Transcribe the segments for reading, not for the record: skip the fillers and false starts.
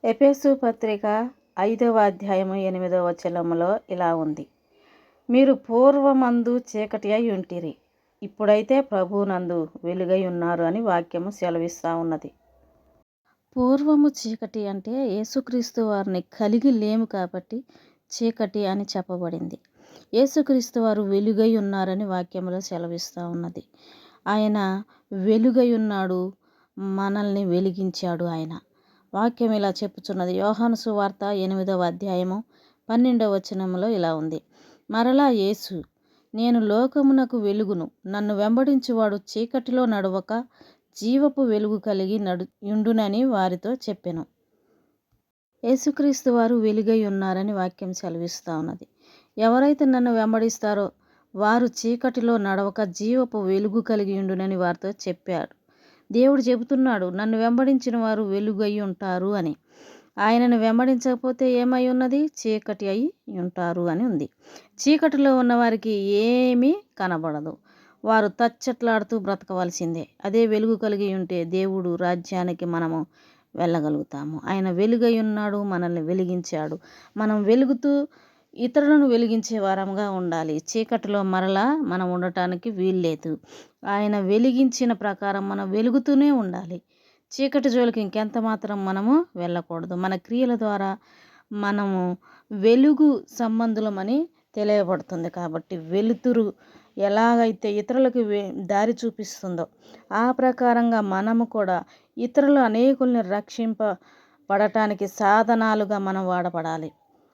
ఎఫెసు పత్రిక 5వ అధ్యాయము 8వ వచనములో ఇలా ఉంది. మీరు పూర్వమందు చీకటి అయి ఉంటిరి, ఇప్పుడైతే ప్రభువునందు వెలుగై ఉన్నారు అని వాక్యము సెలవిస్తూ ఉన్నది. పూర్వము చీకటి అంటే యేసుక్రీస్తు వారిని కలిగి లేము కాబట్టి చీకటి అని చెప్పబడింది. యేసుక్రీస్తు వారు వెలుగై ఉన్నారని వాక్యములో సెలవిస్తూ ఉన్నది. ఆయన వెలుగై ఉన్నాడు, మనల్ని వెలిగించాడు. ఆయన వాక్యం ఇలా చెప్పుచున్నది. యోహాను సువార్త 8వ అధ్యాయము 12వ వచనములో ఇలా ఉంది. మరలా యేసు, నేను లోకమునకు వెలుగును, నన్ను వెంబడించువాడు చీకటిలో నడవక జీవపు వెలుగు కలిగి యుండునని వారితో చెప్పెను. యేసుక్రీస్తు వారు వెలుగై ఉన్నారని వాక్యం సెలవిస్తూ ఉన్నది. ఎవరైతే నన్ను వెంబడిస్తారో వారు చీకటిలో నడవక జీవపు వెలుగు కలిగి ఉండునని వారితో చెప్పాడు. దేవుడు చెబుతున్నాడు, నన్ను వెంబడించిన వారు వెలుగై ఉంటారు అని. ఆయనను వెంబడించకపోతే ఏమై ఉన్నది? చీకటి అయి ఉంటారు అని ఉంది. చీకటిలో ఉన్న వారికి ఏమీ కనబడదు. వారు తచ్చట్లాడుతూ బ్రతకవలసిందే. అదే వెలుగు కలిగి ఉంటే దేవుడు రాజ్యానికి మనము వెళ్ళగలుగుతాము. ఆయన వెలుగై ఉన్నాడు, మనల్ని వెలిగించాడు. మనం వెలుగుతూ ఇతరులను వెలిగించే వారంగా ఉండాలి. చీకటిలో మరలా మనం ఉండటానికి వీల్లేదు. ఆయన వెలిగించిన ప్రకారం మనం వెలుగుతూనే ఉండాలి. చీకటి జోలికి ఇంకెంత మాత్రం మనము వెళ్ళకూడదు. మన క్రియల ద్వారా మనము వెలుగు సంబంధులమని తెలియబడుతుంది. కాబట్టి వెలుతురు ఎలాగైతే ఇతరులకు దారి చూపిస్తుందో ఆ ప్రకారంగా మనము కూడా ఇతరులు అనేకుల్ని రక్షింపబడటానికి సాధనాలుగా మనం వాడబడాలి.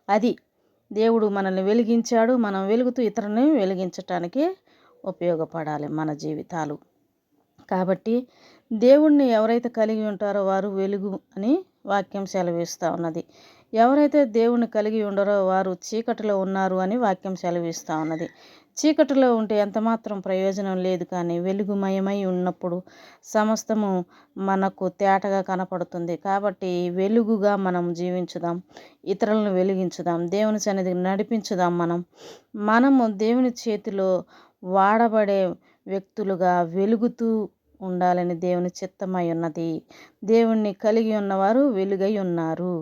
అది దేవుడు మనల్ని వెలిగించాడు. మనం వెలుగుతూ ఇతరులని వెలిగించటానికి ఉపయోగపడాలి మన జీవితాలు. కాబట్టి దేవుణ్ణి ఎవరైతే కలిగి ఉంటారో వారు వెలుగు అని వాక్యం సెలవిస్తూ ఉన్నది. ఎవరైతే దేవుణ్ణి కలిగి ఉండరో వారు చీకటిలో ఉన్నారు అని వాక్యం సెలవిస్తూ ఉన్నది. చీకటిలో ఉంటే ఎంతమాత్రం ప్రయోజనం లేదు. కానీ వెలుగుమయమై ఉన్నప్పుడు సమస్తము మనకు తేటగా కనపడుతుంది. కాబట్టి వెలుగుగా మనం జీవించుదాం, ఇతరులను వెలిగించుదాం, దేవుని సన్నిధికి నడిపించుదాం. మనము దేవుని చేతిలో వాడబడే వ్యక్తులుగా వెలుగుతూ ఉండాలని దేవుని చిత్తమై ఉన్నది. దేవుణ్ణి కలిగి ఉన్నవారు వెలుగై ఉన్నారు.